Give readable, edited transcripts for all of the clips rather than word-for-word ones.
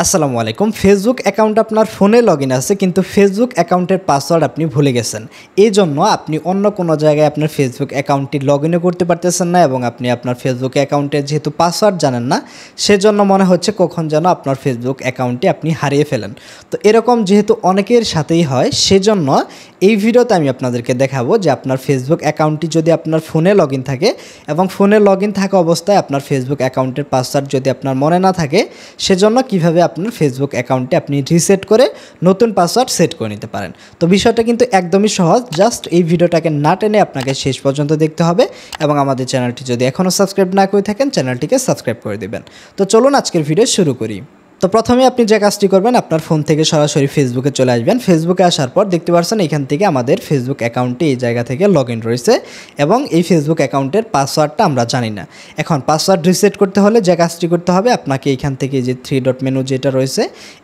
আসসালামু আলাইকুম। Facebook account আপনার ফোনে লগইন আছে, কিন্তু ফেসবুক অ্যাকাউন্টের পাসওয়ার্ড আপনি ভুলে গেছেন। এজন্য আপনি অন্য কোনো জায়গায় আপনার ফেসবুক অ্যাকাউন্টটি লগইনও করতে পারতেছেন না এবং আপনি আপনার ফেসবুক অ্যাকাউন্টের যেহেতু পাসওয়ার্ড জানেন না, সেজন্য মনে হচ্ছে কখন যেন আপনার ফেসবুক অ্যাকাউন্টটি আপনি হারিয়ে ফেলেন। তো এরকম যেহেতু অনেকের সাথেই হয়, সেজন্য এই ভিডিওতে আমি আপনাদেরকে দেখাবো যে আপনার ফেসবুক অ্যাকাউন্টটি যদি আপনার ফোনে লগইন থাকে এবং ফোনে লগইন থাকা অবস্থায় আপনার ফেসবুক অ্যাকাউন্টের পাসওয়ার্ড যদি আপনার মনে না থাকে, সেজন্য কিভাবে আপনার ফেসবুক অ্যাকাউন্টে আপনি রিসেট করে নতুন পাসওয়ার্ড সেট করে নিতে পারেন। তো বিষয়টা কিন্তু একদমই সহজ। জাস্ট এই ভিডিওটাকে না টেনে আপনাকে শেষ পর্যন্ত দেখতে হবে এবং আমাদের চ্যানেলটি যদি এখনও সাবস্ক্রাইব না করে থাকেন, চ্যানেলটিকে সাবস্ক্রাইব করে দেবেন। তো চলুন আজকের ভিডিও শুরু করি। তো প্রথমে আপনি যে কাজটি করবেন, আপনার ফোন থেকে সরাসরি ফেসবুকে চলে আসবেন। ফেসবুকে আসার পর দেখতে পাচ্ছেন এখান থেকে আমাদের ফেসবুক অ্যাকাউন্টটি এই জায়গা থেকে লগইন রয়েছে এবং এই ফেসবুক অ্যাকাউন্টের পাসওয়ার্ডটা আমরা জানি না। এখন পাসওয়ার্ড রিসেট করতে হলে যে কাজটি করতে হবে, আপনাকে এখান থেকে যে 3 ডট মেনু যেটা রয়েছে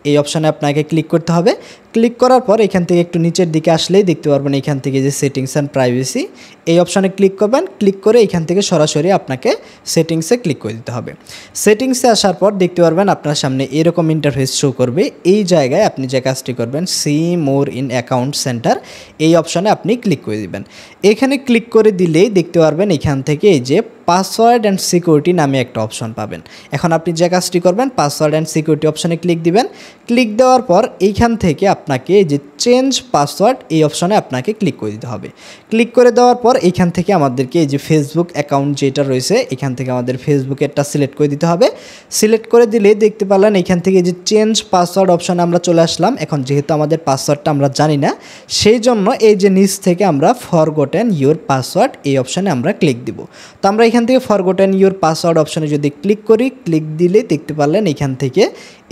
এই অপশানে আপনাকে ক্লিক করতে হবে। ক্লিক করার পর এখান থেকে একটু নিচের দিকে আসলেই দেখতে পারবেন এখান থেকে যে সেটিংস অ্যান্ড প্রাইভেসি এই অপশানে ক্লিক করবেন। ক্লিক করে এখান থেকে সরাসরি আপনাকে সেটিংসে ক্লিক করে দিতে হবে। সেটিংসে আসার পর দেখতে পারবেন আপনার সামনে এরকম ইন্টারফেস শো করবে। এই জায়গায় আপনি যে কাজটি করবেন, see more in account centre এই অপশানে আপনি ক্লিক করে দিবেন। এখানে ক্লিক করে দিলেই দেখতে পারবেন এখান থেকে এই যে পাসওয়ার্ড অ্যান্ড সিকিউরিটি নামে একটা অপশন পাবেন। এখন আপনি যে কাজটি করবেন, পাসওয়ার্ড অ্যান্ড সিকিউরিটি অপশানে ক্লিক দিবেন। ক্লিক দেওয়ার পর এইখান থেকে আপনাকে এই যে চেঞ্জ পাসওয়ার্ড এই অপশানে আপনাকে ক্লিক করে দিতে হবে। ক্লিক করে দেওয়ার পর এইখান থেকে আমাদেরকে এই যে ফেসবুক অ্যাকাউন্ট যেটা রয়েছে এখান থেকে আমাদের ফেসবুকেরটা সিলেক্ট করে দিতে হবে। সিলেক্ট করে দিলে দেখতে পারলেন এখান থেকে যে চেঞ্জ পাসওয়ার্ড অপশানে আমরা চলে আসলাম। এখন যেহেতু আমাদের পাসওয়ার্ডটা আমরা জানি না, সেই জন্য এই যে নিচ থেকে আমরা ফরগটেন ইউর পাসওয়ার্ড এই অপশানে আমরা ক্লিক দিব। তো আমরা এখান থেকে ফরগটেন ইউর পাসওয়ার্ড অপশানে যদি ক্লিক করি, ক্লিক দিলে দেখতে পারলেন এখান থেকে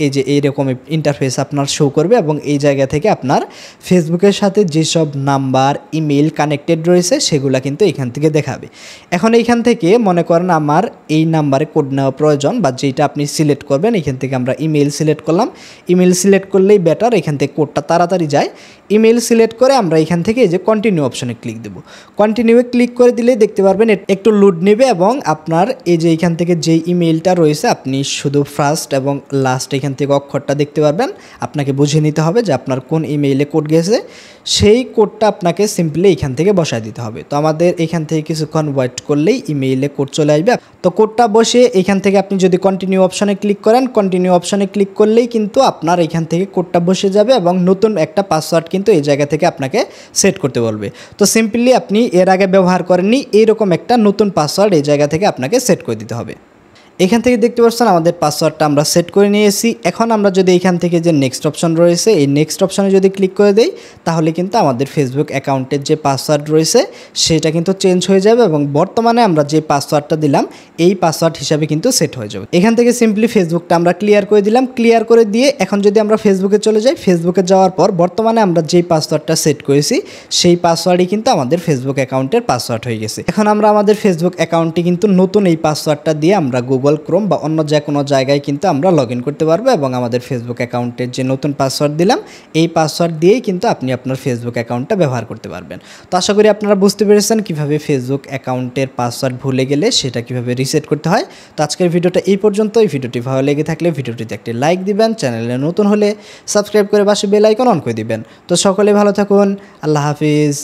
এই যে এইরকম ইন্টারফেস আপনার শো করবে এবং এই জায়গা থেকে আপনার ফেসবুকের সাথে যেসব নাম্বার ইমেল কানেক্টেড রয়েছে সেগুলো কিন্তু এখান থেকে দেখাবে। এখন এইখান থেকে মনে করেন আমার এই নাম্বারে কোড নেওয়া প্রয়োজন বা যেটা আপনি সিলেক্ট করবেন, এখান থেকে আমরা ইমেল সিলেক্ট করলাম। ইমেল সিলেক্ট করলেই বেটার, এখান থেকে কোডটা তাড়াতাড়ি যায়। ইমেল সিলেক্ট করে আমরা এখান থেকে এই যে কন্টিনিউ অপশানে ক্লিক দেব। কন্টিনিউয়ে ক্লিক করে দিলেই দেখতে পারবেন একটু লোড নেবে এবং আপনার এই যে এখান থেকে যে ইমেলটা রয়েছে আপনি শুধু ফার্স্ট এবং লাস্ট এখান থেকে অক্ষরটা দেখতে পারবেন। আপনাকে বুঝে নিতে হবে যে আপনার কোন ইমেইলে কোড গেছে, সেই কোডটা আপনাকে সিম্পলি এখান থেকে বসায় দিতে হবে। তো আমাদের এখান থেকে কিছুক্ষণ ওয়েট করলেই ইমেইলে কোড চলে আসবে। তো কোডটা বসে এখান থেকে আপনি যদি কন্টিনিউ অপশানে ক্লিক করেন, কন্টিনিউ অপশানে ক্লিক করলেই কিন্তু আপনার এখান থেকে কোডটা বসে যাবে এবং নতুন একটা পাসওয়ার্ড কিন্তু এই জায়গা থেকে আপনাকে সেট করতে বলবে। তো সিম্পলি আপনি এর আগে ব্যবহার করেননি এইরকম একটা নতুন পাসওয়ার্ড এই জায়গা থেকে আপনাকে সেট করে দিতে হবে। এখান থেকে দেখতে পাচ্ছেন আমাদের পাসওয়ার্ডটা আমরা সেট করে নিয়েছি। এখন আমরা যদি এখান থেকে যে নেক্সট অপশন রয়েছে এই নেক্সট অপশানে যদি ক্লিক করে দেই, তাহলে কিন্তু আমাদের ফেসবুক অ্যাকাউন্টের যে পাসওয়ার্ড রয়েছে সেটা কিন্তু চেঞ্জ হয়ে যাবে এবং বর্তমানে আমরা যে পাসওয়ার্ডটা দিলাম এই পাসওয়ার্ড হিসাবে কিন্তু সেট হয়ে যাবে। এখান থেকে সিম্পলি ফেসবুকটা আমরা ক্লিয়ার করে দিলাম। ক্লিয়ার করে দিয়ে এখন যদি আমরা ফেসবুকে চলে যাই, ফেসবুকে যাওয়ার পর বর্তমানে আমরা যেই পাসওয়ার্ডটা সেট করেছি সেই পাসওয়ার্ডই কিন্তু আমাদের ফেসবুক অ্যাকাউন্টের পাসওয়ার্ড হয়ে গেছে। এখন আমরা আমাদের ফেসবুক অ্যাকাউন্টটি কিন্তু নতুন এই পাসওয়ার্ডটা দিয়ে আমরা গুগল ক্রোম বা অন্য যে কোনো জায়গায় কিন্তু আমরা লগ ইন করতে পারবো এবং আমাদের ফেসবুক অ্যাকাউন্টের যে নতুন পাসওয়ার্ড দিলাম এই পাসওয়ার্ড দিয়েই কিন্তু আপনি আপনার ফেসবুক অ্যাকাউন্টটা ব্যবহার করতে পারবেন। তো আশা করি আপনারা বুঝতে পেরেছেন কীভাবে ফেসবুক অ্যাকাউন্টের পাসওয়ার্ড ভুলে গেলে সেটা কীভাবে রিসেট করতে হয়। তো আজকের ভিডিওটা এই পর্যন্ত। এই ভিডিওটি ভালো লেগে থাকলে ভিডিওটিতে একটি লাইক দিবেন, চ্যানেলে নতুন হলে সাবস্ক্রাইব করে পাশে বেল আইকন অন করে দিবেন। তো সকলে ভালো থাকুন, আল্লাহ হাফিজ।